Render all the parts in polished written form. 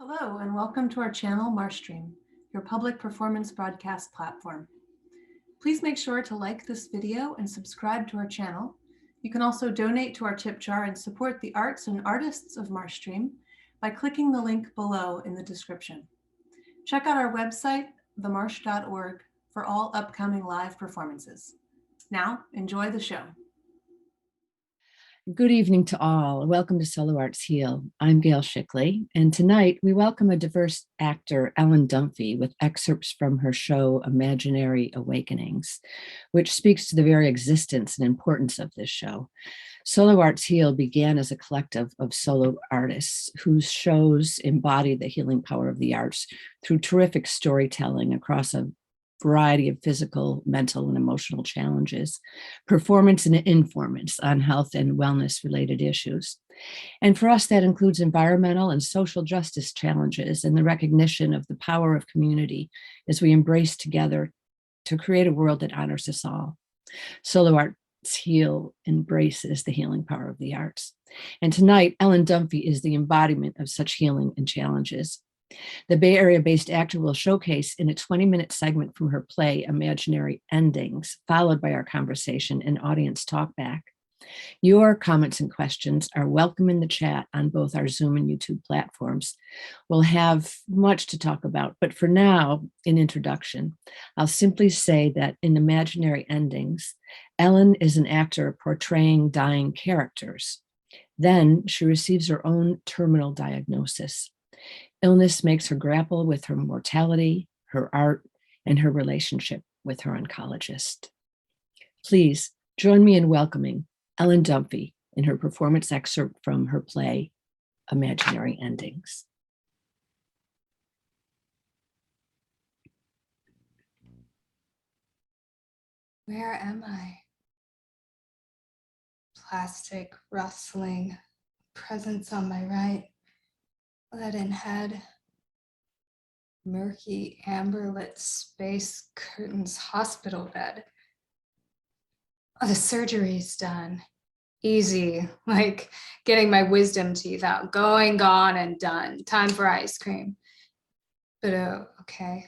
Hello, and welcome to our channel, Marstream, your public performance broadcast platform. Please make sure to like this video and subscribe to our channel. You can also donate to our tip jar and support the arts and artists of Marstream by clicking the link below in the description. Check out our website, themarsh.org, for all upcoming live performances. Now, enjoy the show. Good evening to all. Welcome to Solo Arts Heal. I'm Gail Schickele, and tonight we welcome a diverse actor, Ellen Dunphy, with excerpts from her show Imaginary Awakenings, which speaks to the very existence and importance of this show. Solo Arts Heal began as a collective of solo artists whose shows embody the healing power of the arts through terrific storytelling across a variety of physical, mental, and emotional challenges, performance and informance on health and wellness related issues. And for us, that includes environmental and social justice challenges and the recognition of the power of community as we embrace together to create a world that honors us all. Solo Arts Heal embraces the healing power of the arts. And tonight, Ellen Dunphy is the embodiment of such healing and challenges. The Bay Area-based actor will showcase in a 20-minute segment from her play, Imaginary Endings, followed by our conversation and audience talkback. Your comments and questions are welcome in the chat on both our Zoom and YouTube platforms. We'll have much to talk about, but for now, in introduction, I'll simply say that in Imaginary Endings, Ellen is an actor portraying dying characters. Then she receives her own terminal diagnosis. Illness makes her grapple with her mortality, her art, and her relationship with her oncologist. Please join me in welcoming Ellen Dunphy in her performance excerpt from her play, Imaginary Endings. Where am I? Plastic rustling, presence on my right. Leaden head, murky amber-lit space curtains, hospital bed. Oh, the surgery's done. Easy, like getting my wisdom teeth out, going, gone, and done. Time for ice cream. But oh, okay,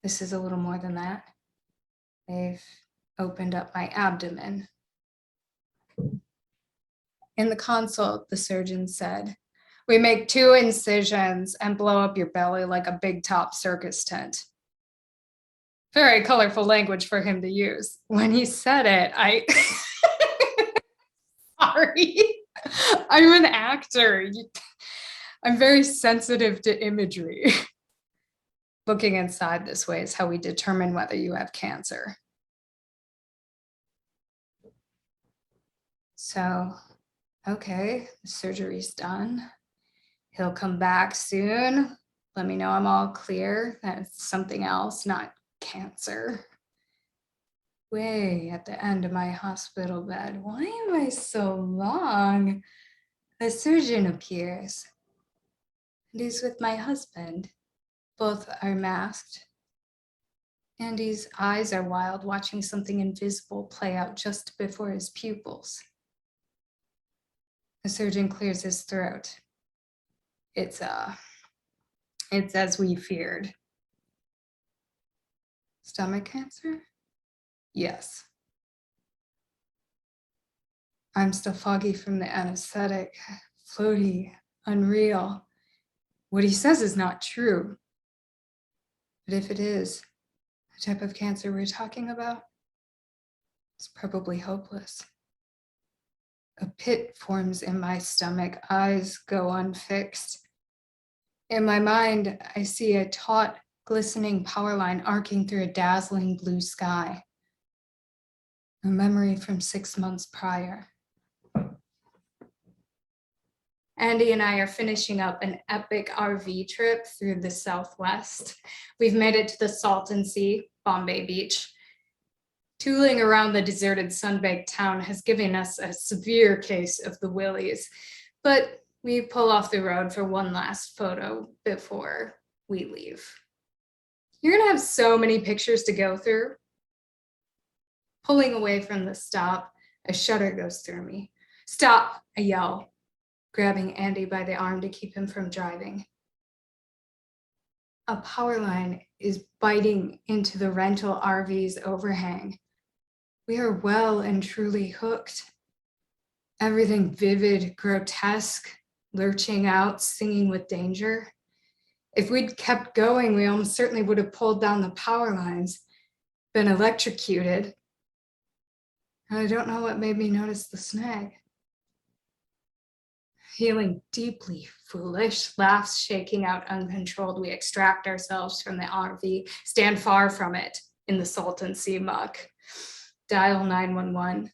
this is a little more than that. They've opened up my abdomen. In the consult, the surgeon said, "We make 2 incisions and blow up your belly like a big top circus tent." Very colorful language for him to use. When he said it, sorry, I'm an actor. I'm very sensitive to imagery. Looking inside this way is how we determine whether you have cancer. So, okay, the surgery's done. He'll come back soon. Let me know I'm all clear. That's something else, not cancer. Way at the end of my hospital bed. Why am I so long? The surgeon appears. And he's with my husband. Both are masked. Andy's eyes are wild, watching something invisible play out just before his pupils. The surgeon clears his throat. It's as we feared. Stomach cancer? Yes. I'm still foggy from the anesthetic, floaty, unreal. What he says is not true. But if it is, the type of cancer we're talking about, it's probably hopeless. A pit forms in my stomach, eyes go unfixed. In my mind, I see a taut, glistening power line arcing through a dazzling blue sky. A memory from 6 months prior. Andy and I are finishing up an epic RV trip through the Southwest. We've made it to the Salton Sea, Bombay Beach. Tooling around the deserted sun-baked town has given us a severe case of the willies, but we pull off the road for one last photo before we leave. You're gonna have so many pictures to go through. Pulling away from the stop, a shudder goes through me. "Stop," I yell, grabbing Andy by the arm to keep him from driving. A power line is biting into the rental RV's overhang. We are well and truly hooked. Everything vivid, grotesque, lurching out, singing with danger. If we'd kept going, we almost certainly would have pulled down the power lines, been electrocuted. And I don't know what made me notice the snag. Feeling deeply foolish, laughs shaking out uncontrolled, we extract ourselves from the RV, stand far from it in the Salton Sea muck. Dial 911.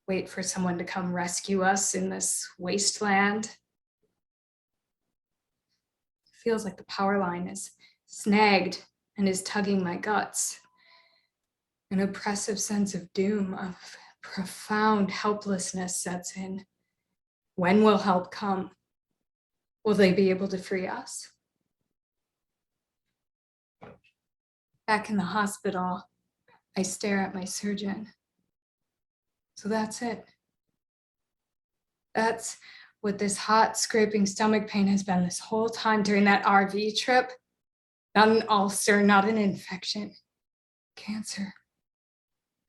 Wait for someone to come rescue us in this wasteland. It feels like the power line is snagged and is tugging my guts. An oppressive sense of doom, of profound helplessness sets in. When will help come? Will they be able to free us? Back in the hospital, I stare at my surgeon. So that's it. That's what this hot, scraping stomach pain has been this whole time during that RV trip. Not an ulcer, not an infection. Cancer.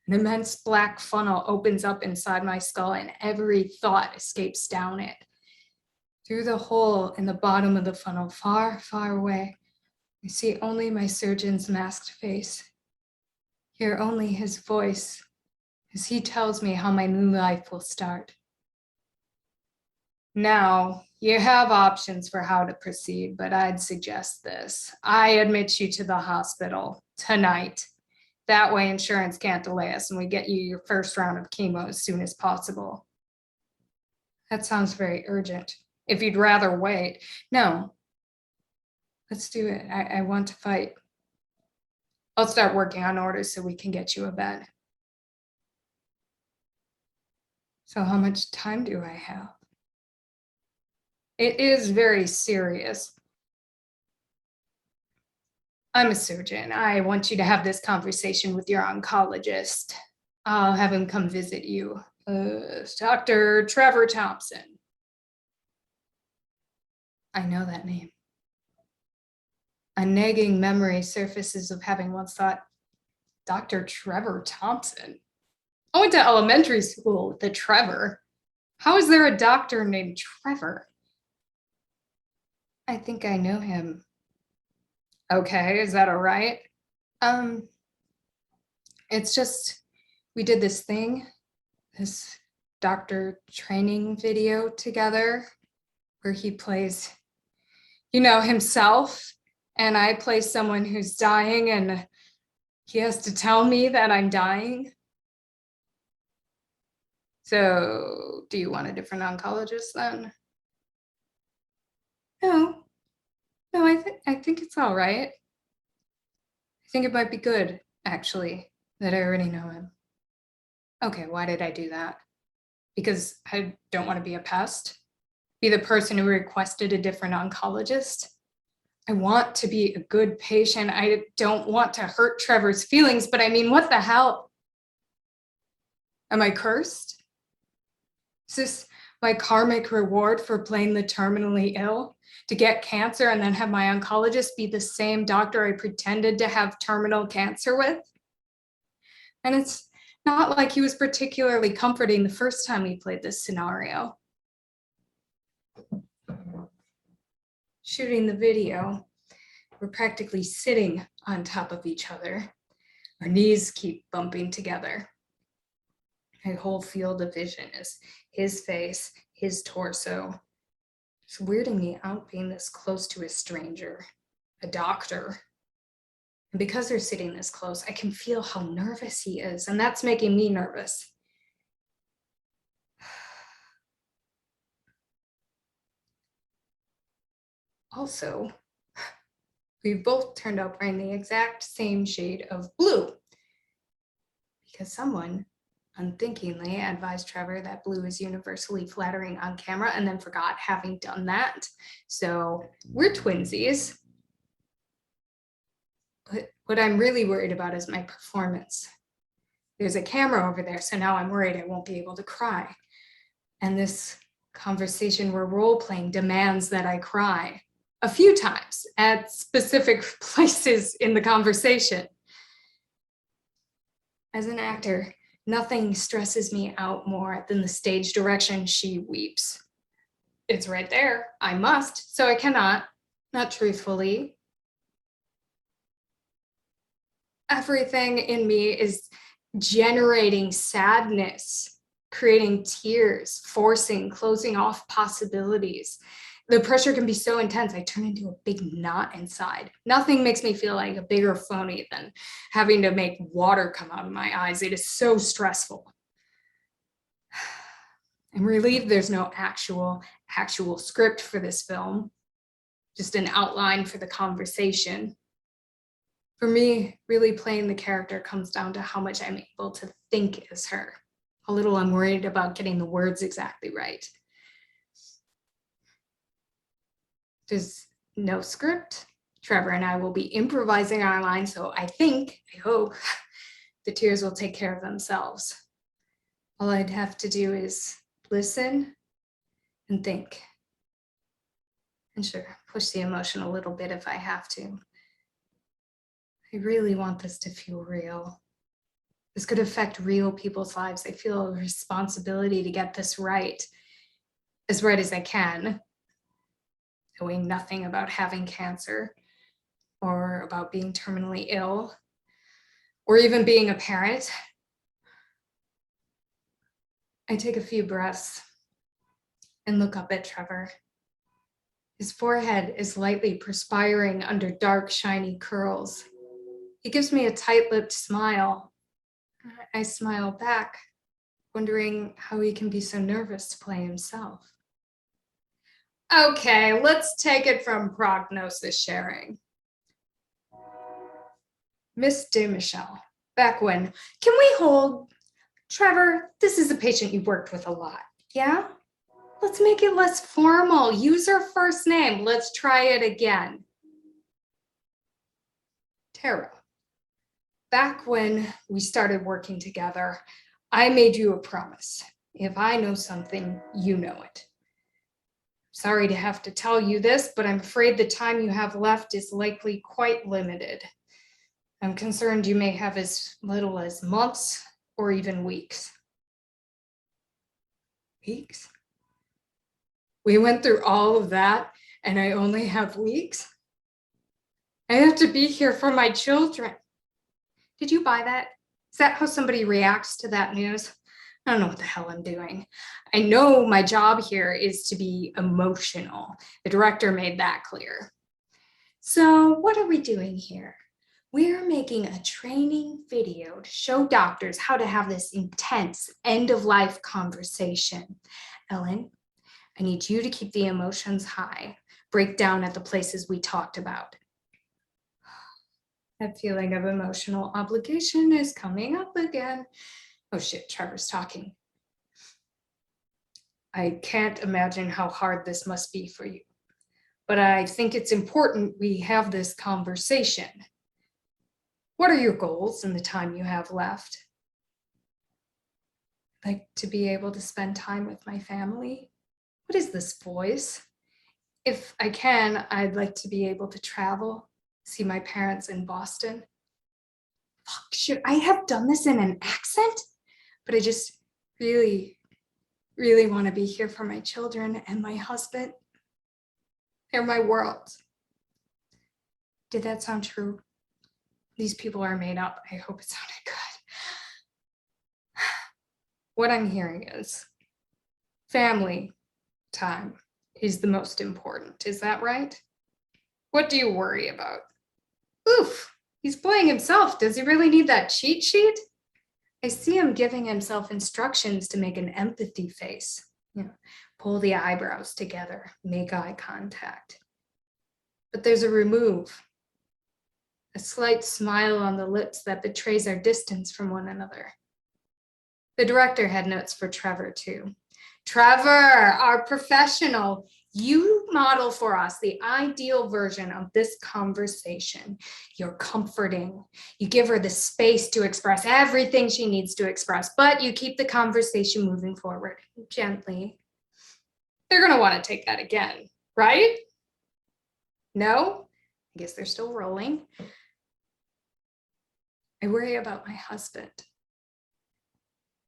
An immense black funnel opens up inside my skull and every thought escapes down it. Through the hole in the bottom of the funnel, far, far away, I see only my surgeon's masked face. Hear only his voice as he tells me how my new life will start. Now, you have options for how to proceed, but I'd suggest this. I admit you to the hospital tonight. That way insurance can't delay us and we get you your first round of chemo as soon as possible. That sounds very urgent. If you'd rather wait. No, let's do it. I want to fight. I'll start working on orders so we can get you a bed. So how much time do I have? It is very serious. I'm a surgeon. I want you to have this conversation with your oncologist. I'll have him come visit you. Dr. Trevor Thompson. I know that name. A nagging memory surfaces of having once thought, Dr. Trevor Thompson? I went to elementary school with the Trevor. How is there a doctor named Trevor? I think I know him. Okay, is that all right? It's just, we did this thing, this doctor training video together where he plays, himself, and I play someone who's dying and he has to tell me that I'm dying. So, do you want a different oncologist then? No, I think it's all right. I think it might be good, actually, that I already know him. Okay, why did I do that? Because I don't want to be a pest, be the person who requested a different oncologist. I want to be a good patient. I don't want to hurt Trevor's feelings, but I mean, what the hell? Am I cursed? Is this my karmic reward for playing the terminally ill? To get cancer and then have my oncologist be the same doctor I pretended to have terminal cancer with? And it's not like he was particularly comforting the first time we played this scenario. Shooting the video, we're practically sitting on top of each other. Our knees keep bumping together. My whole field of vision is his face, his torso. It's weirding me out being this close to a stranger, a doctor. And because they're sitting this close, I can feel how nervous he is, and that's making me nervous. Also, we both turned out wearing the exact same shade of blue because someone unthinkingly advised Trevor that blue is universally flattering on camera and then forgot having done that. So we're twinsies. But what I'm really worried about is my performance. There's a camera over there, so now I'm worried I won't be able to cry. And this conversation we're role-playing demands that I cry. a few times at specific places in the conversation. As an actor, nothing stresses me out more than the stage direction she weeps. It's right there. I must, so I cannot, not truthfully. Everything in me is generating sadness, creating tears, forcing, closing off possibilities. The pressure can be so intense, I turn into a big knot inside. Nothing makes me feel like a bigger phony than having to make water come out of my eyes. It is so stressful. I'm relieved there's no actual script for this film, just an outline for the conversation. For me, really playing the character comes down to how much I'm able to think as her. How little I'm worried about getting the words exactly right. There's no script. Trevor and I will be improvising our lines, so I hope, the tears will take care of themselves. All I'd have to do is listen and think. And sure, push the emotion a little bit if I have to. I really want this to feel real. This could affect real people's lives. I feel a responsibility to get this right as I can, knowing nothing about having cancer or about being terminally ill or even being a parent. I take a few breaths and look up at Trevor. His forehead is lightly perspiring under dark, shiny curls. He gives me a tight-lipped smile. I smile back, wondering how he can be so nervous to play himself. Okay, let's take it from prognosis sharing. Miss de Michel, back when, can we hold? Trevor, this is a patient you've worked with a lot, yeah? Let's make it less formal. Use her first name. Let's try it again. Tara, back when we started working together, I made you a promise. If I know something, you know it. Sorry to have to tell you this, but I'm afraid the time you have left is likely quite limited. I'm concerned you may have as little as months or even weeks. Weeks? We went through all of that and I only have weeks? I have to be here for my children. Did you buy that? Is that how somebody reacts to that news? I don't know what the hell I'm doing. I know my job here is to be emotional. The director made that clear. So what are we doing here? We're making a training video to show doctors how to have this intense end-of-life conversation. Ellen, I need you to keep the emotions high. Break down at the places we talked about. That feeling of emotional obligation is coming up again. Oh shit, Trevor's talking. I can't imagine how hard this must be for you, but I think it's important we have this conversation. What are your goals in the time you have left? I'd like to be able to spend time with my family. What is this voice? If I can, I'd like to be able to travel, see my parents in Boston. Fuck, should I have done this in an accent? But I just really want to be here for my children and my husband. They're my world. Did that sound true? These people are made up. I hope it sounded good. What I'm hearing is family time is the most important. Is that right? What do you worry about? Oof, he's playing himself. Does he really need that cheat sheet? I see him giving himself instructions to make an empathy face. Pull the eyebrows together, make eye contact. But there's a remove, a slight smile on the lips that betrays our distance from one another. The director had notes for Trevor too. Trevor, our professional, you model for us the ideal version of this conversation. You're comforting. You give her the space to express everything she needs to express, but you keep the conversation moving forward gently. They're going to want to take that again, right? No? I guess they're still rolling. I worry about my husband.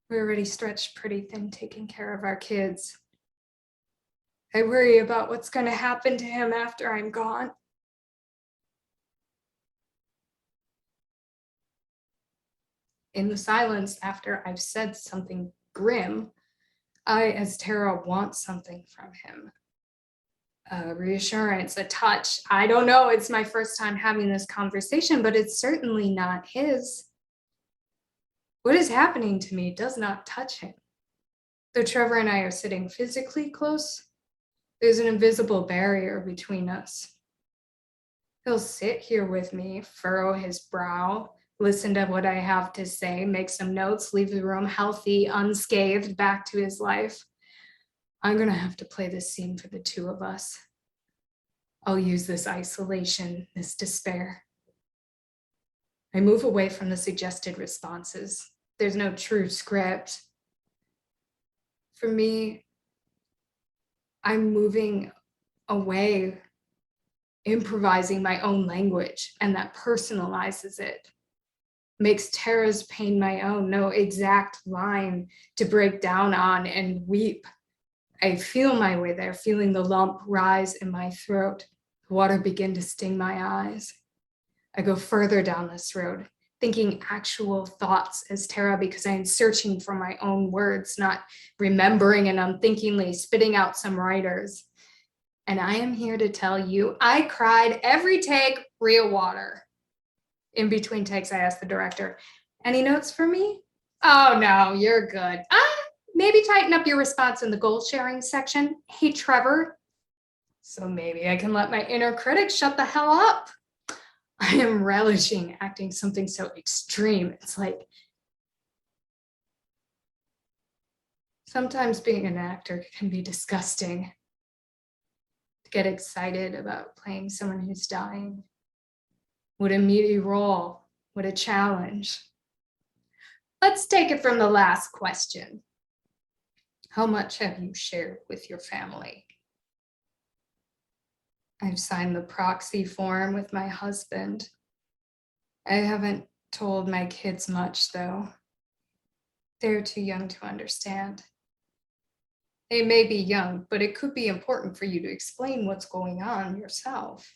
We're already stretched pretty thin taking care of our kids. I worry about what's going to happen to him after I'm gone. In the silence, after I've said something grim, I, as Tara, want something from him. A reassurance, a touch. I don't know, it's my first time having this conversation, but it's certainly not his. What is happening to me does not touch him. Though Trevor and I are sitting physically close, there's an invisible barrier between us. He'll sit here with me, furrow his brow, listen to what I have to say, make some notes, leave the room healthy, unscathed, back to his life. I'm going to have to play this scene for the two of us. I'll use this isolation, this despair. I move away from the suggested responses. There's no true script. For me, I'm moving away, improvising my own language, and that personalizes it. Makes Tara's pain my own, no exact line to break down on and weep. I feel my way there, feeling the lump rise in my throat, the water begin to sting my eyes. I go further down this road, thinking actual thoughts as Tara because I am searching for my own words, not remembering and unthinkingly spitting out some writers. And I am here to tell you, I cried every take, real water. In between takes, I asked the director, any notes for me? Oh no, you're good. Maybe tighten up your response in the goal sharing section. Hey, Trevor. So maybe I can let my inner critic shut the hell up. I am relishing acting something so extreme. It's like, sometimes being an actor can be disgusting. To get excited about playing someone who's dying. What a meaty role, what a challenge. Let's take it from the last question. How much have you shared with your family? I've signed the proxy form with my husband. I haven't told my kids much though. They're too young to understand. They may be young, but it could be important for you to explain what's going on yourself.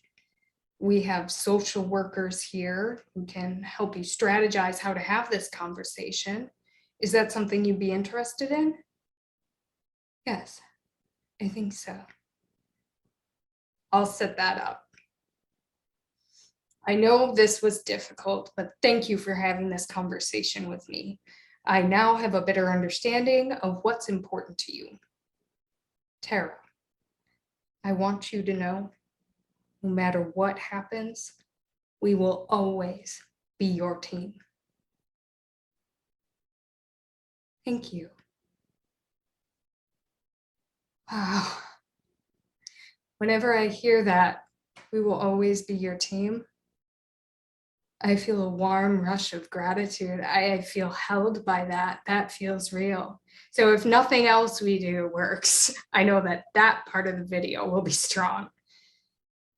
We have social workers here who can help you strategize how to have this conversation. Is that something you'd be interested in? Yes, I think so. I'll set that up. I know this was difficult, but thank you for having this conversation with me. I now have a better understanding of what's important to you. Tara, I want you to know, no matter what happens, we will always be your team. Thank you. Wow. Whenever I hear that, we will always be your team, I feel a warm rush of gratitude. I feel held by that. That feels real. So if nothing else we do works, I know that that part of the video will be strong,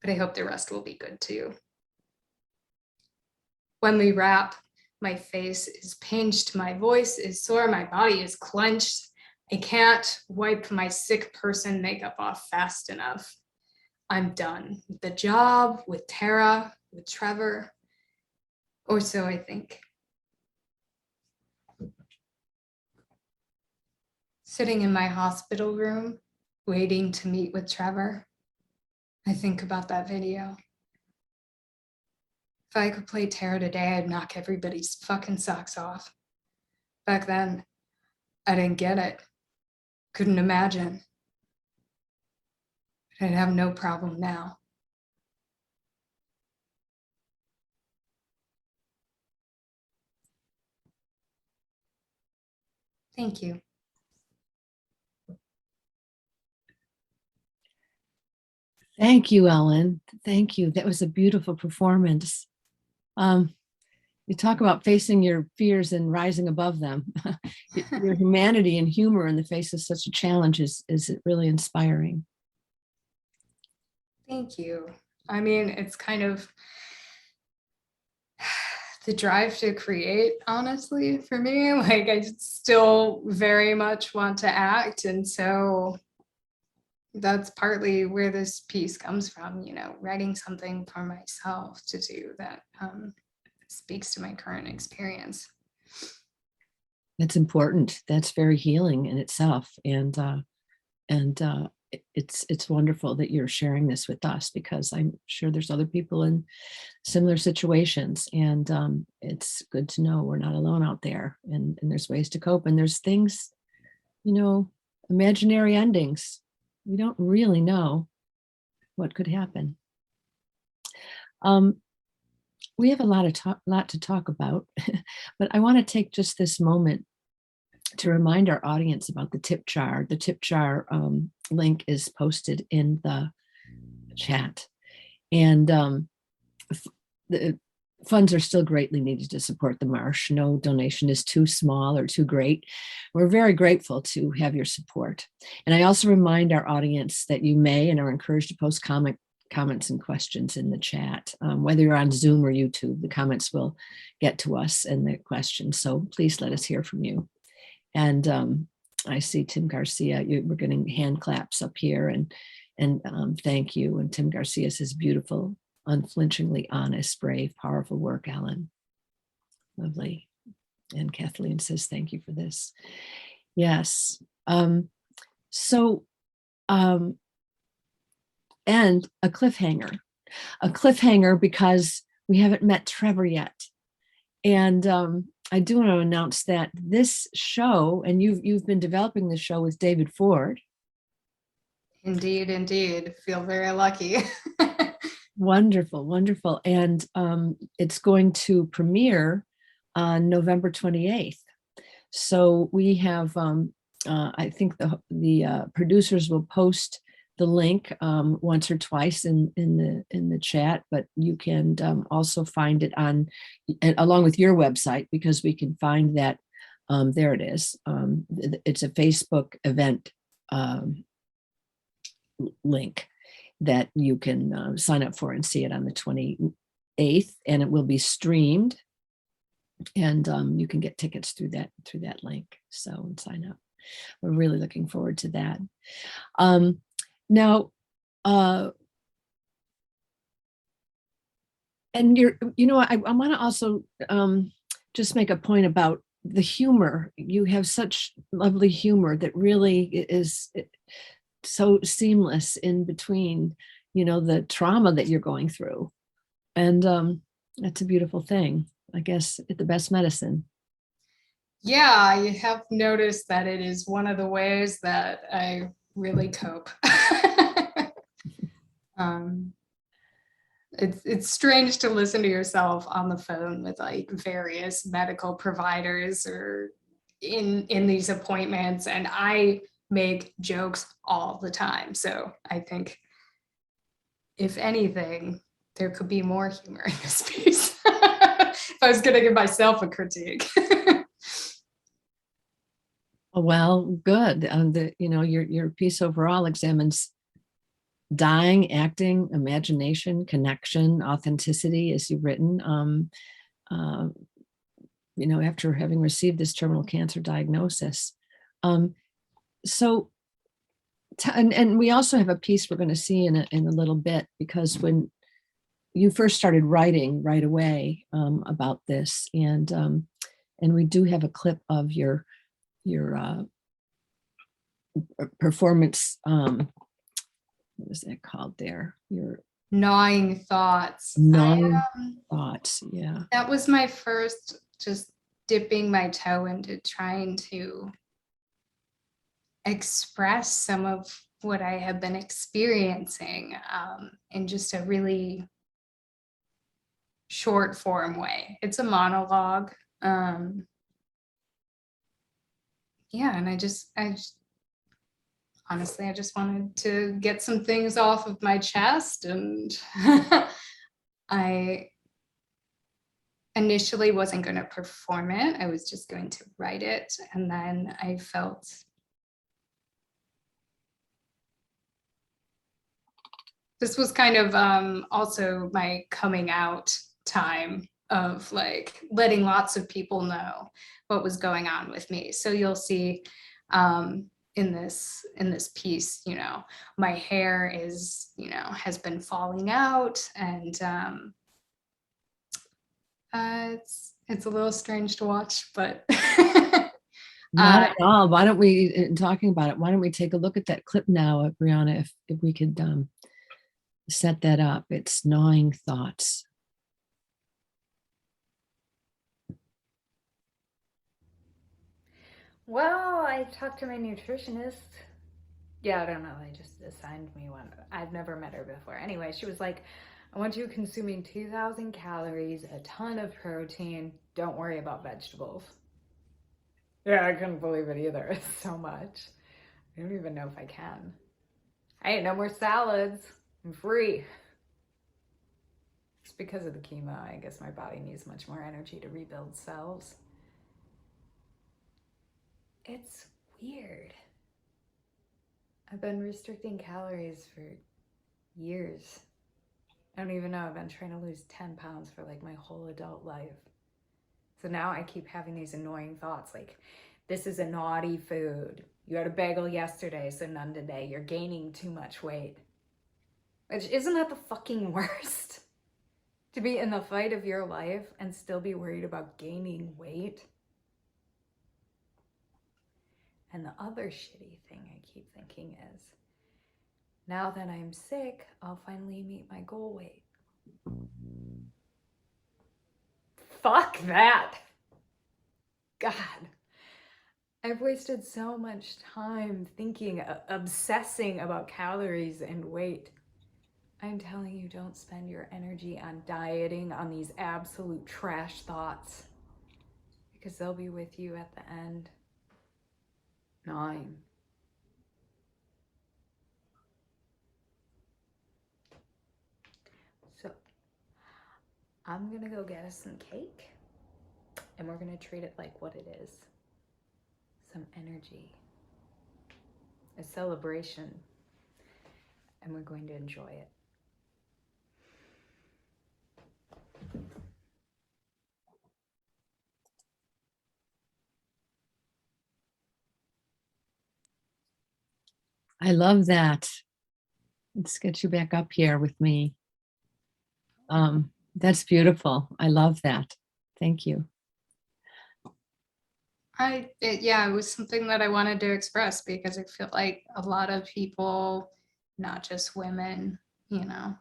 but I hope the rest will be good too. When we wrap, my face is pinched, my voice is sore, my body is clenched. I can't wipe my sick person makeup off fast enough. I'm done with the job, with Tara, with Trevor, or so I think. Sitting in my hospital room, waiting to meet with Trevor, I think about that video. If I could play Tara today, I'd knock everybody's fucking socks off. Back then, I didn't get it. Couldn't imagine. But I'd have no problem now. Thank you. Thank you, Ellen. Thank you. That was a beautiful performance. You talk about facing your fears and rising above them. Your humanity and humor in the face of such a challenge is really inspiring. Thank you. I mean, it's kind of the drive to create, honestly, for me. Like, I still very much want to act. And so that's partly where this piece comes from, writing something for myself to do that speaks to my current experience. That's important. That's very healing in itself. And it's wonderful that you're sharing this with us, because I'm sure there's other people in similar situations, and it's good to know we're not alone out there, and there's ways to cope, and there's things, imaginary endings. We don't really know what could happen. We have a lot to talk about, but I want to take just this moment to remind our audience about the tip jar. The tip jar link is posted in the chat, and the funds are still greatly needed to support the Marsh. No donation is too small or too great. We're very grateful to have your support. And I also remind our audience that you may and are encouraged to post comments and questions in the chat. Whether you're on Zoom or YouTube, the comments will get to us and the questions. So please let us hear from you. And I see Tim Garcia, we're getting hand claps up here, and thank you. And Tim Garcia says, beautiful, unflinchingly honest, brave, powerful work, Ellen. Lovely. And Kathleen says, thank you for this. Yes. And a cliffhanger because we haven't met Trevor yet. And I do want to announce that this show, and you've been developing the show with David Ford. Indeed, indeed. Feel very lucky. Wonderful, wonderful. And it's going to premiere on November 28th. So we have, I think the producers will post the link once or twice in the chat, but you can also find it on, along with your website, because we can find that, there it is. It's a Facebook event link that you can sign up for and see it on the 28th, and it will be streamed, and you can get tickets through that link. So, and sign up. We're really looking forward to that. Now, and I want to also just make a point about the humor. You have such lovely humor that really is so seamless in between, the trauma that you're going through. And that's a beautiful thing. I guess it's the best medicine. Yeah, I have noticed that it is one of the ways that I really cope. It's strange to listen to yourself on the phone with like various medical providers or in these appointments, and I make jokes all the time. So I think, if anything, there could be more humor in this piece. If I was going to give myself a critique. Well, good. Your piece overall examines dying, acting, imagination, connection, authenticity, as you've written. After having received this terminal cancer diagnosis. And we also have a piece we're going to see in a little bit, because when you first started writing right away about this, and we do have a clip of your performance. What was that called there? Your gnawing thoughts. Thoughts. Yeah. That was my first, just dipping my toe into trying to express some of what I have been experiencing in just a really short form way. It's a monologue. And I just honestly, I just wanted to get some things off of my chest, and I initially wasn't going to perform it. I was just going to write it. And then I felt This was kind of also my coming out time of like letting lots of people know what was going on with me. So you'll see in this piece, you know, my hair is, you know, has been falling out, and it's a little strange to watch, but Not at all. Why don't we, in talking about it, why don't we take a look at that clip now, Brianna, if we could set that up. It's Gnawing Thoughts. Well, I talked to my nutritionist. Yeah, I don't know. They just assigned me one. I've never met her before. Anyway, she was like, I want you consuming 2,000 calories, a ton of protein. Don't worry about vegetables. Yeah, I couldn't believe it either. It's so much. I don't even know if I can. Hey, no more salads. I'm free. It's because of the chemo. I guess my body needs much more energy to rebuild cells. It's weird. I've been restricting calories for years. I don't even know. I've been trying to lose 10 pounds for like my whole adult life. So now I keep having these annoying thoughts like, this is a naughty food. You had a bagel yesterday, so none today. You're gaining too much weight. Which, isn't that the fucking worst? To be in the fight of your life and still be worried about gaining weight? And the other shitty thing I keep thinking is, now that I'm sick, I'll finally meet my goal weight. Fuck that. God. I've wasted so much time thinking, obsessing about calories and weight. I'm telling you, don't spend your energy on dieting on these absolute trash thoughts, because they'll be with you at the end. 9. So I'm gonna go get us some cake, and we're gonna treat it like what it is. Some energy. A celebration. And we're going to enjoy it. I love that. Let's get you back up here with me. That's beautiful. I love that. Thank you. It was something that I wanted to express because I feel like a lot of people, not just women, you know,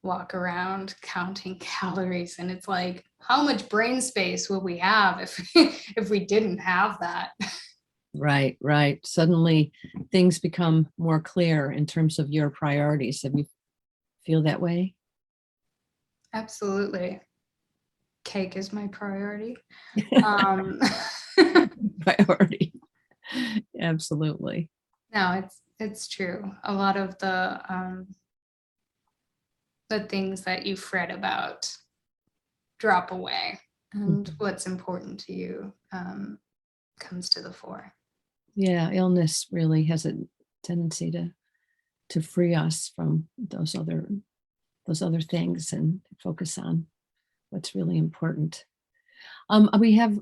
walk around counting calories, and it's like, how much brain space would we have if if we didn't have that? Right, right. Suddenly things become more clear in terms of your priorities. Have you feel that way? Absolutely. Cake is my priority. Priority. Absolutely. No, it's true. A lot of the things that you fret about drop away, and what's important to you comes to the fore. Yeah, illness really has a tendency to free us from those other things and focus on what's really important. We have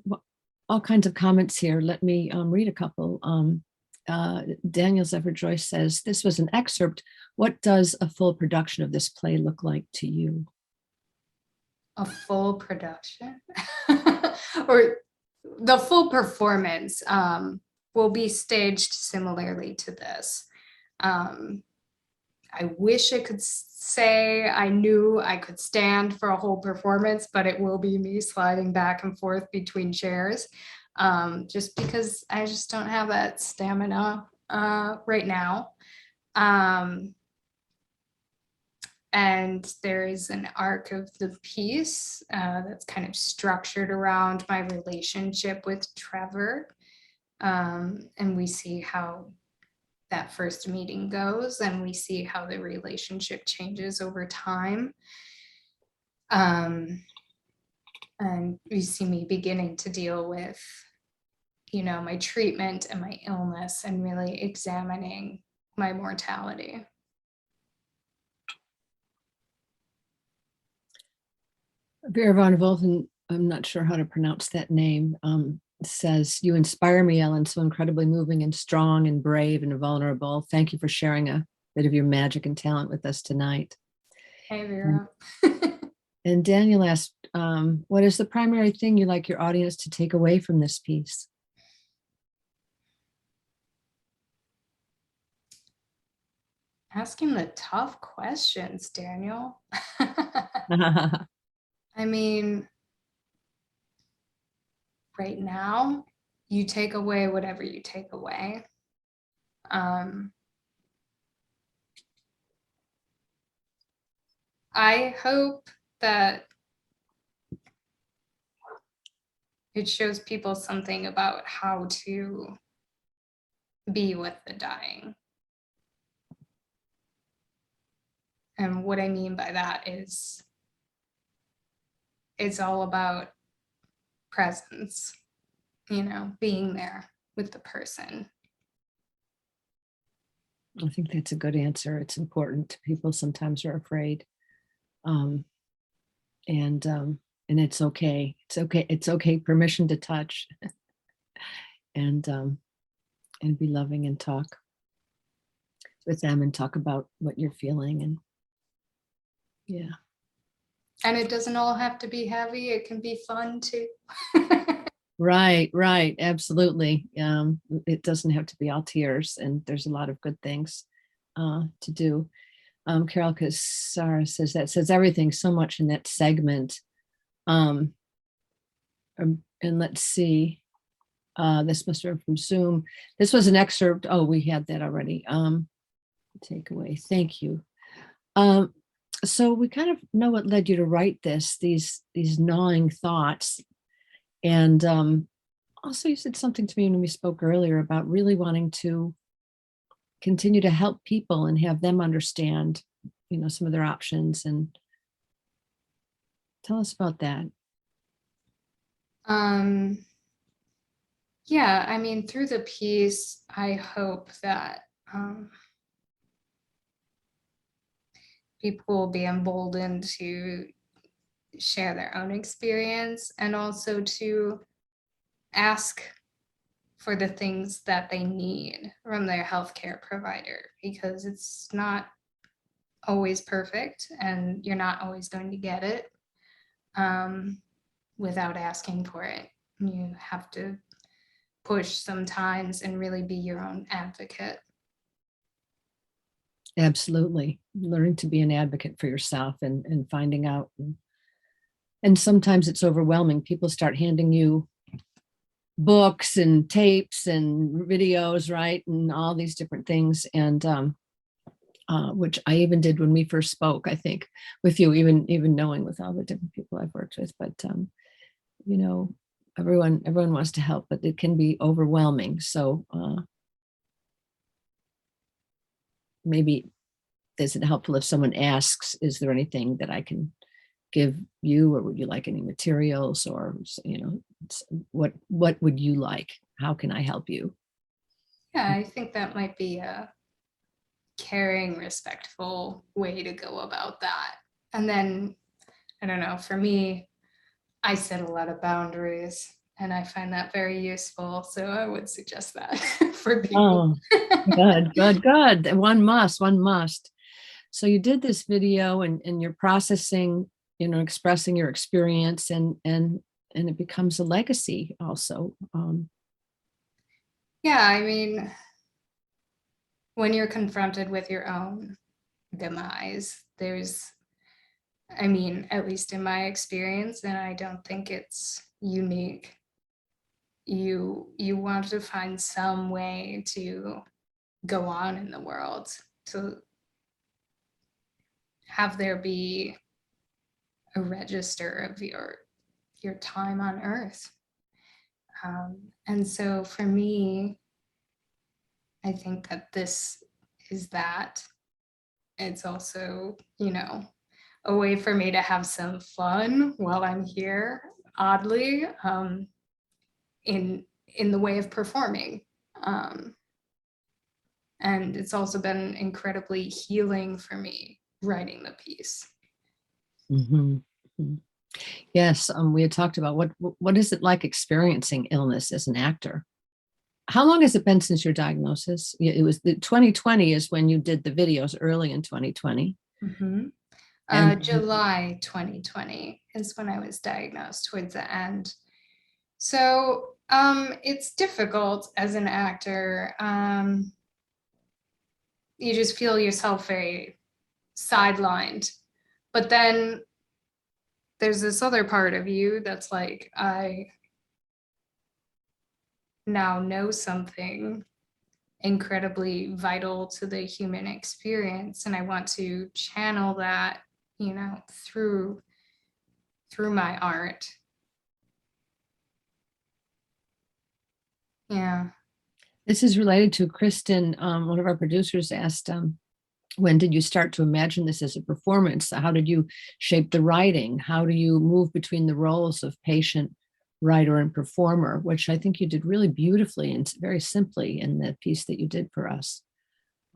all kinds of comments here. Let me read a couple. Daniel Zephyr Joyce says, this was an excerpt. What does a full production of this play look like to you? A full production or the full performance will be staged similarly to this. I wish I could say I knew I could stand for a whole performance, but it will be me sliding back and forth between chairs, just because I just don't have that stamina right now. And there is an arc of the piece that's kind of structured around my relationship with Trevor. And we see how that first meeting goes, and we see how the relationship changes over time. And we see me beginning to deal with, you know, my treatment and my illness, and really examining my mortality. Vera von Volten, I'm not sure how to pronounce that name, says, "You inspire me, Ellen, so incredibly moving and strong and brave and vulnerable. Thank you for sharing a bit of your magic and talent with us tonight." Hey, Vera. And Daniel asked, what is the primary thing you'd like your audience to take away from this piece? Asking the tough questions, Daniel. I mean, right now, you take away whatever you take away. I hope that it shows people something about how to be with the dying. And what I mean by that is it's all about presence, being there with the person. I think that's a good answer. It's important. People sometimes are afraid. And it's okay. It's okay. It's okay. Permission to touch and be loving and talk with them and talk about what you're feeling. And yeah. And it doesn't all have to be heavy. It can be fun too. Right. Absolutely. It doesn't have to be all tears, and there's a lot of good things to do. Carol Casara says everything so much in that segment. And let's see. This must have been from Zoom. This was an excerpt. Oh, we had that already. Takeaway. Thank you. So we kind of know what led you to write these gnawing thoughts. And also you said something to me when we spoke earlier about really wanting to continue to help people and have them understand, some of their options. And tell us about that. Yeah, I mean, through the piece, I hope that people will be emboldened to share their own experience and also to ask for the things that they need from their healthcare provider, because it's not always perfect and you're not always going to get it without asking for it. You have to push sometimes and really be your own advocate. Absolutely. Learning to be an advocate for yourself and finding out. And sometimes it's overwhelming. People start handing you books and tapes and videos, right? And all these different things. And which I even did when we first spoke, I think, with you, even knowing with all the different people I've worked with. But everyone wants to help, but it can be overwhelming. So maybe is it helpful if someone asks, is there anything that I can give you, or would you like any materials, or what would you like? How can I help you? Yeah, I think that might be a caring, respectful way to go about that. And then, I don't know, for me, I set a lot of boundaries and I find that very useful. So I would suggest that for people. Oh, good. One must. So you did this video and you're processing, expressing your experience, and it becomes a legacy also. Yeah, I mean, when you're confronted with your own demise, at least in my experience, and I don't think it's unique, you want to find some way to go on in the world, to have there be a register of your time on earth. And so for me, I think that this is that. It's also, a way for me to have some fun while I'm here, oddly, in the way of performing. And it's also been incredibly healing for me writing the piece. Mm-hmm. Yes, we had talked about what is it like experiencing illness as an actor? How long has it been since your diagnosis? It was the 2020 is when you did the videos, early in 2020. Mm-hmm. And July 2020 is when I was diagnosed, towards the end. So it's difficult as an actor. You just feel yourself very sidelined. But then there's this other part of you that's like, I now know something incredibly vital to the human experience, and I want to channel that, through my art. Yeah. this is related to Kristen. One of our producers asked, when did you start to imagine this as a performance? How did you shape the writing? How do you move between the roles of patient, writer, and performer, which I think you did really beautifully and very simply in the piece that you did for us.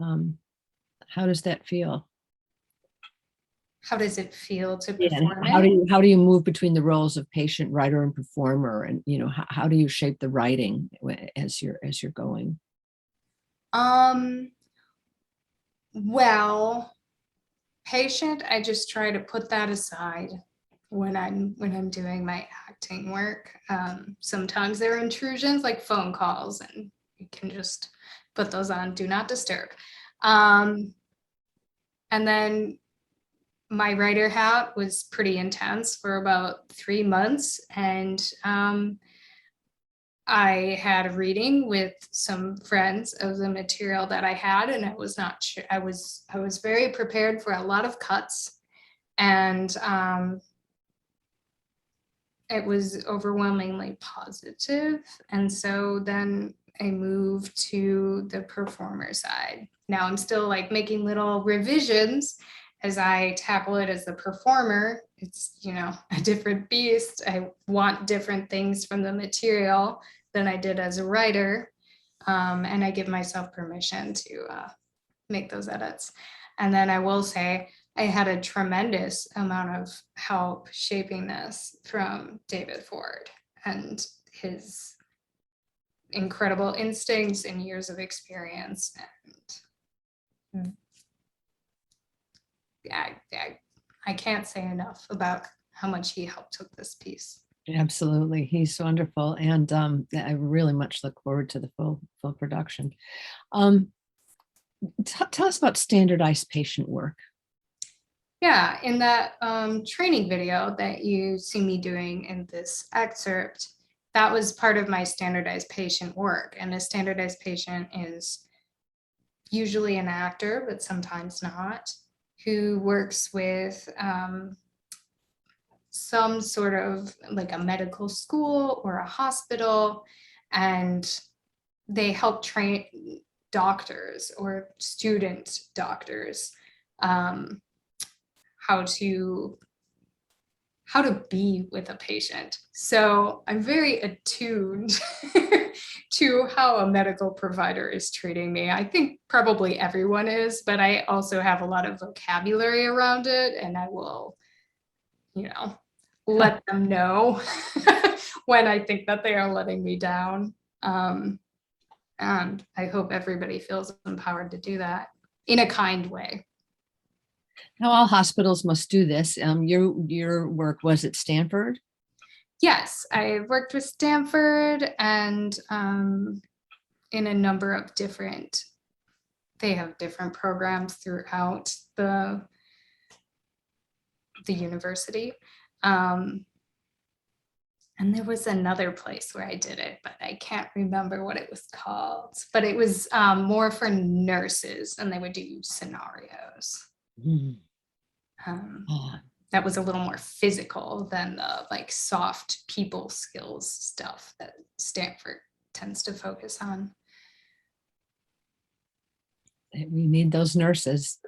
How does that feel? How does it feel to Yeah, perform and it? how do you move between the roles of patient, writer, and performer? And how do you shape the writing as you're going? Well, patient, I just try to put that aside when I'm doing my acting work. Sometimes there are intrusions like phone calls, and you can just put those on do not disturb. And then my writer hat was pretty intense for about 3 months, and I had a reading with some friends of the material that I had, and I was not sure. I was very prepared for a lot of cuts, and it was overwhelmingly positive. And so then I moved to the performer side. Now I'm still like making little revisions as I tackle it as the performer. It's, a different beast. I want different things from the material than I did as a writer. And I give myself permission to make those edits. And then I will say, I had a tremendous amount of help shaping this from David Ford and his incredible instincts and years of experience. And I can't say enough about how much he helped with this piece. Absolutely, he's wonderful, and I really much look forward to the full production. Tell us about standardized patient work. Yeah, in that training video that you see me doing in this excerpt, that was part of my standardized patient work. And a standardized patient is usually an actor, but sometimes not, who works with some sort of like a medical school or a hospital, and they help train doctors or student doctors how to be with a patient. So I'm very attuned to how a medical provider is treating me. I think probably everyone is, but I also have a lot of vocabulary around it, and I will, let them know when I think that they are letting me down. And I hope everybody feels empowered to do that in a kind way. Now, all hospitals must do this. Your work was at Stanford? Yes, I worked with Stanford and in a number of they have different programs throughout the university. And there was another place where I did it, but I can't remember what it was called. But it was more for nurses, and they would do scenarios. Mm. That was a little more physical than the like soft people skills stuff that Stanford tends to focus on. We need those nurses.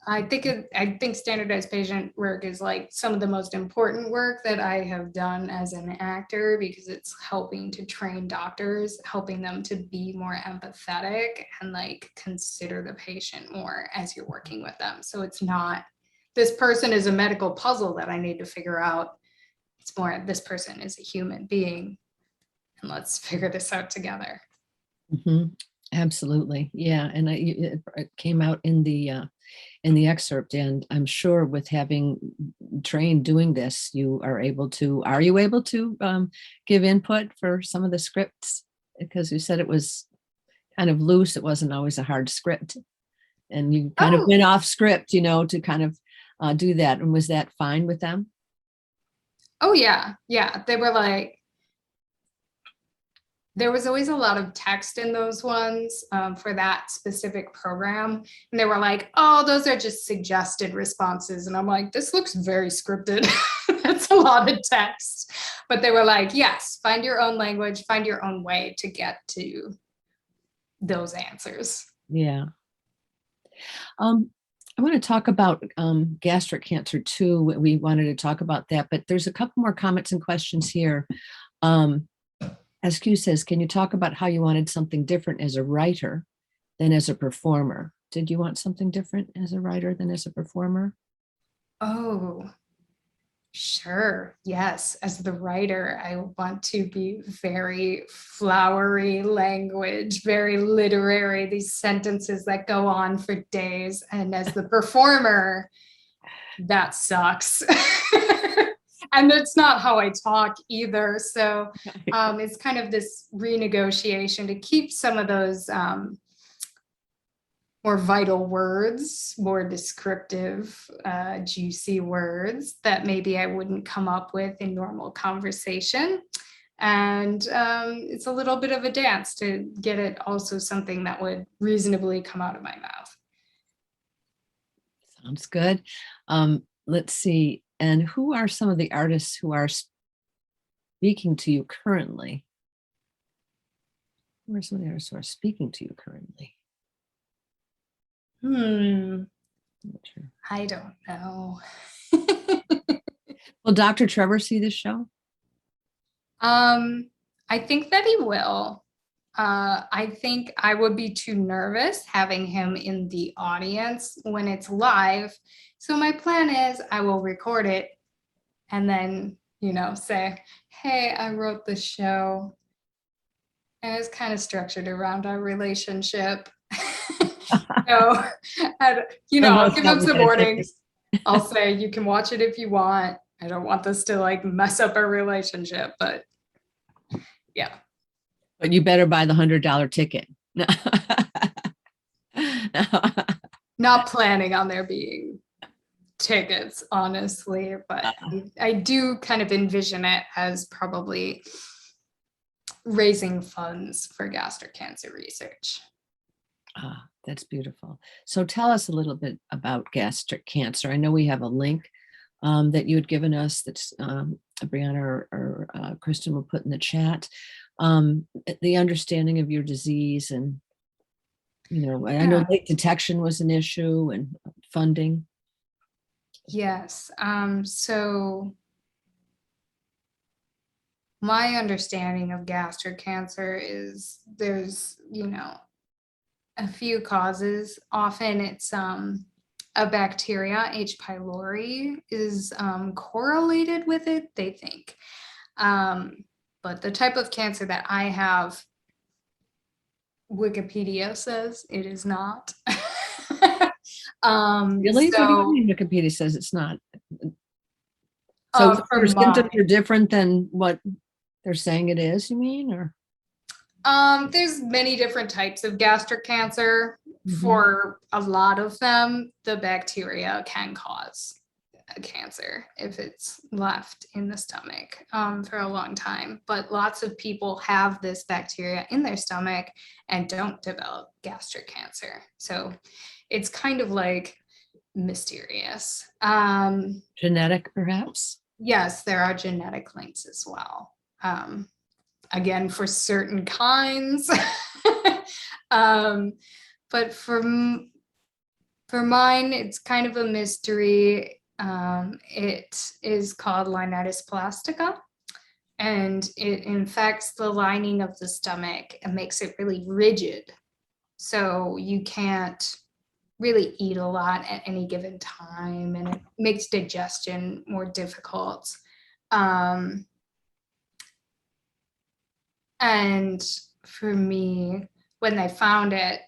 I think standardized patient work is like some of the most important work that I have done as an actor, because it's helping to train doctors, helping them to be more empathetic and like consider the patient more as you're working with them. So it's not, this person is a medical puzzle that I need to figure out. It's more, this person is a human being, and let's figure this out together. Absolutely. Yeah. And it came out in the excerpt, and I'm sure with having trained doing this, are you able to give input for some of the scripts? Because you said it was kind of loose. It wasn't always a hard script, and you kind of went off script, to kind of do that. And was that fine with them? Oh yeah. Yeah. They were like, there was always a lot of text in those ones for that specific program. And they were like, oh, those are just suggested responses. And I'm like, this looks very scripted. That's a lot of text. But they were like, yes, find your own language, find your own way to get to those answers. Yeah. I want to talk about gastric cancer too. We wanted to talk about that, but there's a couple more comments and questions here. SQ says, can you talk about how you wanted something different as a writer than as a performer? Did you want something different as a writer than as a performer? Oh, sure. Yes. As the writer, I want to be very flowery language, very literary, these sentences that go on for days. And as the performer, that sucks. And it's not how I talk either. So it's kind of this renegotiation to keep some of those more vital words, more descriptive, juicy words that maybe I wouldn't come up with in normal conversation. And it's a little bit of a dance to get it also something that would reasonably come out of my mouth. Sounds good. Let's see. And who are some of the artists who are speaking to you currently? Who are some of the artists who are speaking to you currently? Sure. I don't know. Will Dr. Trevor see this show? I think that he will. I think I would be too nervous having him in the audience when it's live. So my plan is I will record it and then, say, hey, I wrote this show. And it's kind of structured around our relationship. So, I'll give him some warnings. I'll say, you can watch it if you want. I don't want this to mess up our relationship, but yeah. But you better buy the $100 ticket. Not planning on there being tickets, honestly, but I do kind of envision it as probably raising funds for gastric cancer research. That's beautiful. So tell us a little bit about gastric cancer. I know we have a link that you had given us that's Brianna or Kristen will put in the chat. The understanding of your disease, and I know late detection was an issue, and funding. Yes. So my understanding of gastric cancer is there's, a few causes. Often it's a bacteria, H. pylori, is correlated with it, they think. But the type of cancer that I have, Wikipedia says it is not. Really? What do you mean Wikipedia says it's not? So your symptoms are different than what they're saying it is, you mean? Or there's many different types of gastric cancer. For a lot of them, the bacteria can cause a cancer if it's left in the stomach for a long time. But lots of people have this bacteria in their stomach and don't develop gastric cancer. So it's kind of mysterious. Genetic, perhaps? Yes, there are genetic links as well. Again, for certain kinds. But for mine, it's kind of a mystery. It is called Linitis plastica, and it infects the lining of the stomach and makes it really rigid. So you can't really eat a lot at any given time, and it makes digestion more difficult. And for me, when they found it,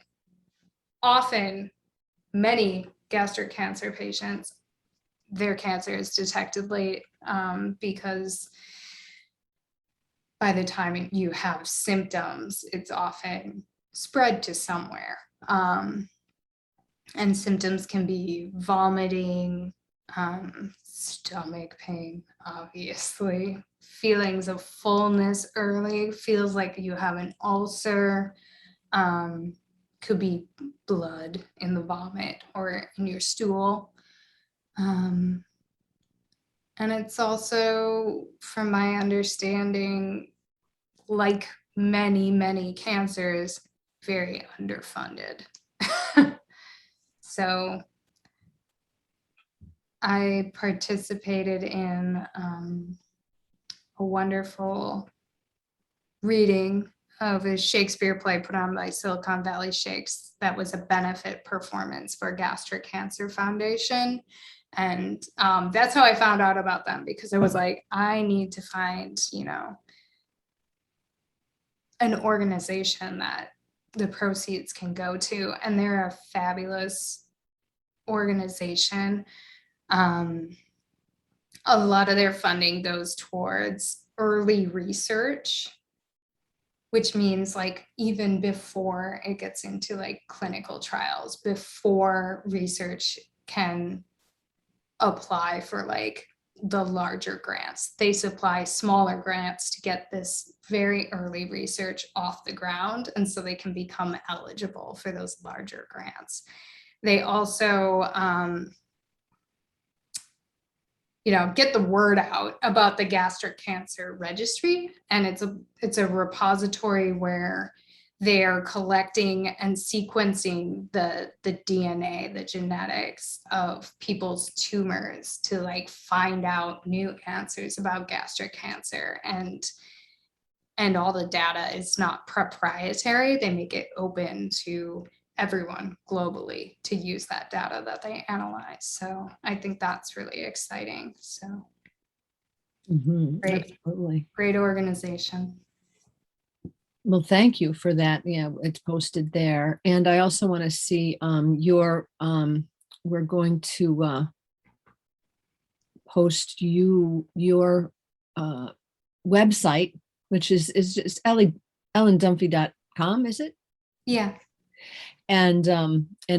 often many gastric cancer patients, their cancer is detected late, because by the time you have symptoms, it's often spread to somewhere. And symptoms can be vomiting, stomach pain, obviously, feelings of fullness early, feels like you have an ulcer, could be blood in the vomit or in your stool. And it's also, from my understanding, like many, many cancers, very underfunded. So I participated in a wonderful reading of a Shakespeare play put on by Silicon Valley Shakes that was a benefit performance for Gastric Cancer Foundation. And that's how I found out about them, because I was like, I need to find, an organization that the proceeds can go to. And they're a fabulous organization. A lot of their funding goes towards early research, which means like even before it gets into like clinical trials, before research can apply for like the larger grants. They supply smaller grants to get this very early research off the ground, and so they can become eligible for those larger grants. They also get the word out about the gastric cancer registry, and it's a repository where they are collecting and sequencing the DNA, the genetics of people's tumors to like find out new answers about gastric cancer. And all the data is not proprietary. They make it open to everyone globally to use that data that they analyze. So I think that's really exciting. So Absolutely. Great organization. Well, thank you for that. Yeah, it's posted there. And I also want to see we're going to post your website, which is just ellendunphy.com, is it? Yeah. And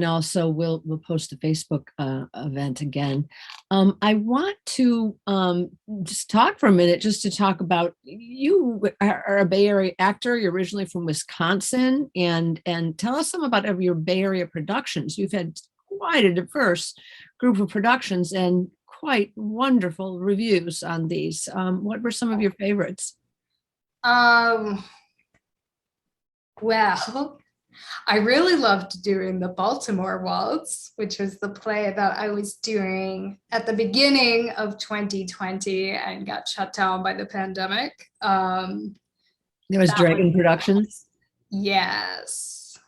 also we'll post the Facebook event again. I want to just talk for a minute, just to talk about, you are a Bay Area actor. You're originally from Wisconsin, and tell us some about your Bay Area productions. You've had quite a diverse group of productions and quite wonderful reviews on these. What were some of your favorites? Well, I really loved doing the Baltimore Waltz, which was the play that I was doing at the beginning of 2020 and got shut down by the pandemic. There was Dragon Productions. Yes.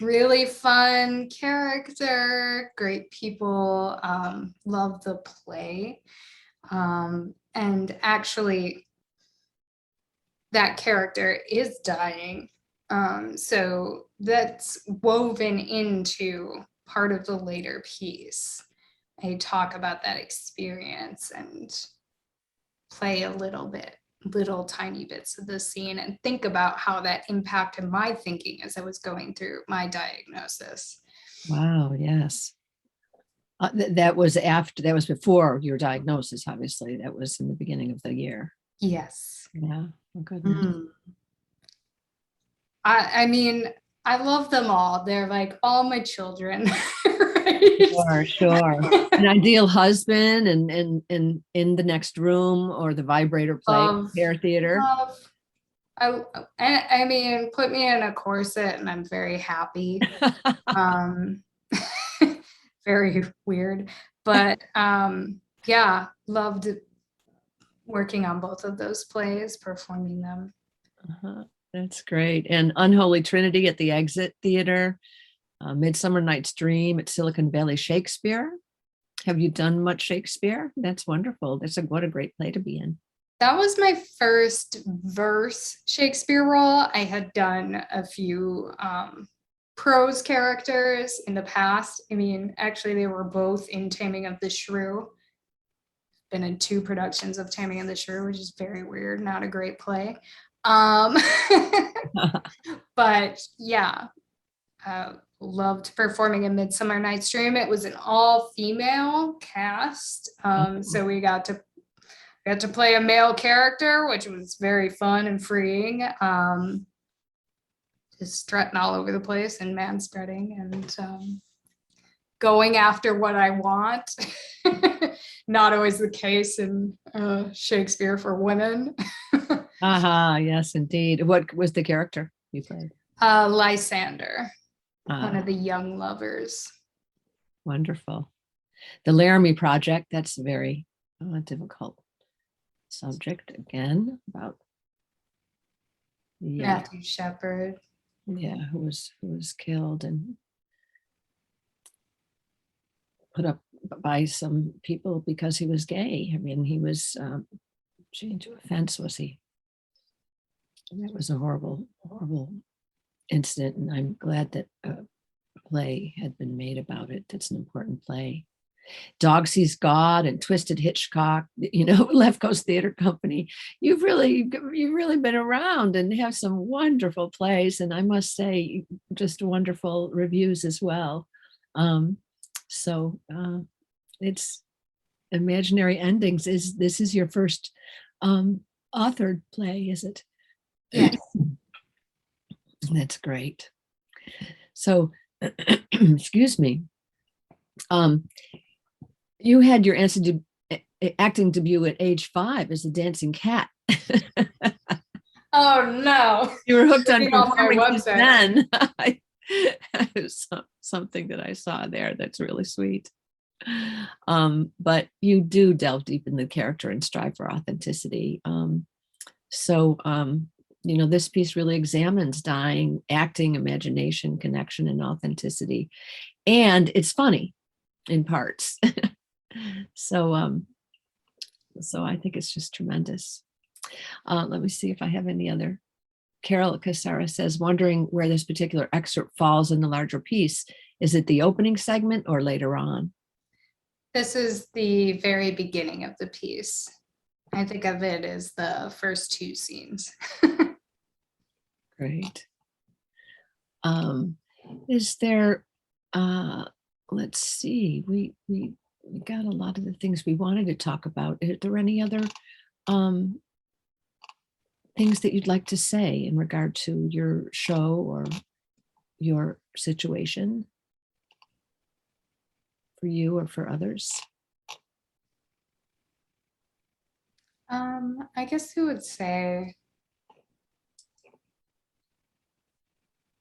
Really fun character, great people, love the play. And actually, that character is dying. So that's woven into part of the later piece. I talk about that experience and play little tiny bits of the scene, and think about how that impacted my thinking as I was going through my diagnosis. Wow, yes. That was before your diagnosis, obviously. That was in the beginning of the year. Yes. Yeah, oh, goodness. I mean, I love them all. They're like all my children. Right? Sure. An ideal husband, and in the next room, or the vibrator play, Hair Theater. I mean, put me in a corset and I'm very happy. Very weird, but yeah, loved working on both of those plays, performing them. That's great. And Unholy Trinity at the Exit Theater, Midsummer Night's Dream at Silicon Valley Shakespeare. Have you done much Shakespeare? That's wonderful. What a great play to be in. That was my first verse Shakespeare role. I had done a few prose characters in the past. I mean, actually, they were both in Taming of the Shrew. Been in 2 productions of Taming of the Shrew, which is very weird, not a great play. But yeah, loved performing in Midsummer Night's Dream. It was an all-female cast, so we got to play a male character, which was very fun and freeing. Just strutting all over the place and man-spreading and going after what I want. Not always the case in Shakespeare for women. Yes, indeed. What was the character you played? Lysander, one of the young lovers. Wonderful. The Laramie Project, that's a very difficult subject again, about Matthew Shepard. Who was killed and put up by some people because he was gay. I mean, he was chained to a fence, was he? And that was a horrible, horrible incident. And I'm glad that a play had been made about it. That's an important play. Dog Sees God and Twisted Hitchcock, Left Coast Theater Company. You've really been around and have some wonderful plays. And I must say, just wonderful reviews as well. So it's Imaginary Endings. This is your first authored play, is it? Yes. That's great. So, excuse me. You had your acting debut at age 5 as a dancing cat. Oh no! You were hooked on performing since then. It was something that I saw there that's really sweet. But you do delve deep in the character and strive for authenticity. This piece really examines dying, acting, imagination, connection, and authenticity. And it's funny in parts. So I think it's just tremendous. Let me see if I have any other. Carol Casara says, wondering where this particular excerpt falls in the larger piece. Is it the opening segment or later on? This is the very beginning of the piece. I think of it as the first 2 scenes. Great. Is there, let's see, we got a lot of the things we wanted to talk about. Are there any other things that you'd like to say in regard to your show or your situation for you or for others? I guess I would say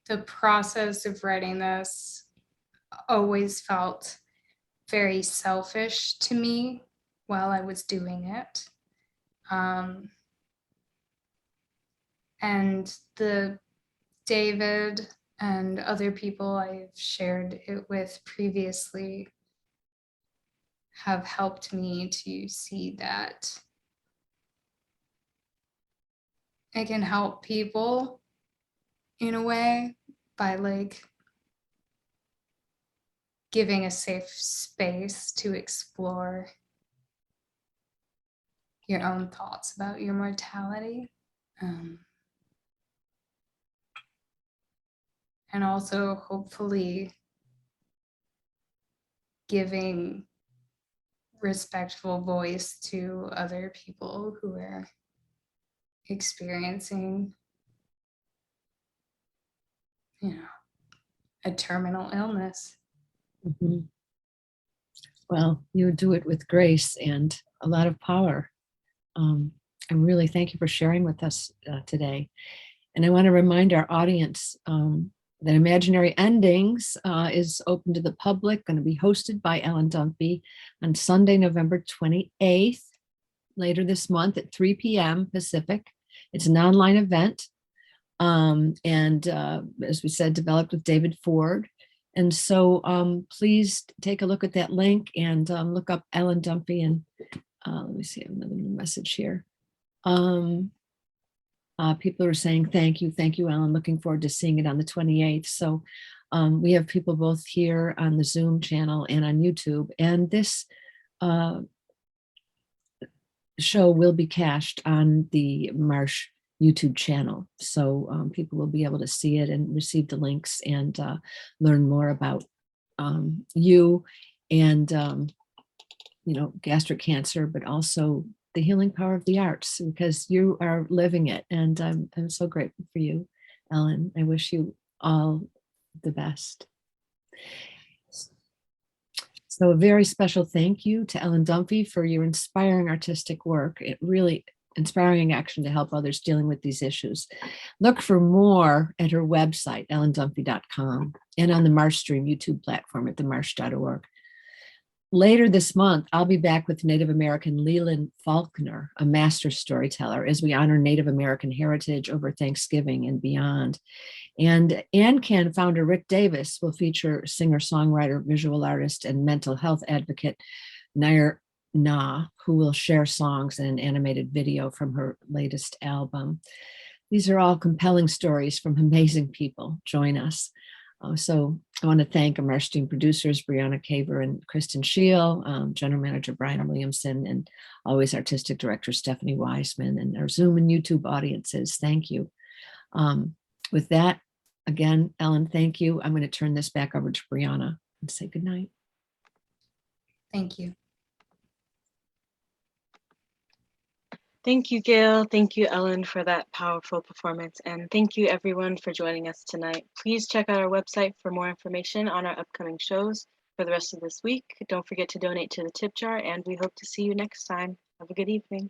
the process of writing this always felt very selfish to me while I was doing it. And the David and other people I've shared it with previously have helped me to see that I can help people in a way by giving a safe space to explore your own thoughts about your mortality. And also hopefully giving respectful voice to other people who are experiencing, a terminal illness. Mm-hmm. Well, you do it with grace and a lot of power. I really thank you for sharing with us today. And I want to remind our audience that Imaginary Endings is open to the public, going to be hosted by Ellen Dunphy on Sunday, November 28th, later this month at 3 p.m. Pacific. It's an online event. And as we said, developed with David Ford. And so please take a look at that link and look up Ellen Dunphy. And let me see, I have another message here. People are saying, thank you, Ellen. Looking forward to seeing it on the 28th. So we have people both here on the Zoom channel and on YouTube. And this show will be cached on the Marsh YouTube channel. So people will be able to see it and receive the links and learn more about you and, gastric cancer, but also the healing power of the arts, because you are living it. And I'm so grateful for you, Ellen. I wish you all the best. So a very special thank you to Ellen Dunphy for your inspiring artistic work. It really inspiring action to help others dealing with these issues. Look for more at her website, ellendunphy.com, and on the Marsh Stream YouTube platform at themarsh.org. Later this month, I'll be back with Native American Leland Faulkner, a master storyteller, as we honor Native American heritage over Thanksgiving and beyond. And ANCAN founder Rick Davis will feature singer-songwriter, visual artist, and mental health advocate Nair Na, who will share songs and an animated video from her latest album. These are all compelling stories from amazing people. Join us. So I want to thank our Marsh Stream producers, Brianna Caver and Kristen Scheel, General Manager Brian Williamson, and always Artistic Director Stephanie Weisman, and our Zoom and YouTube audiences. Thank you. With that, again, Ellen, thank you. I'm going to turn this back over to Brianna and say goodnight. Thank you. Thank you, Gail. Thank you, Ellen, for that powerful performance. And thank you, everyone, for joining us tonight. Please check out our website for more information on our upcoming shows for the rest of this week. Don't forget to donate to the tip jar, and we hope to see you next time. Have a good evening.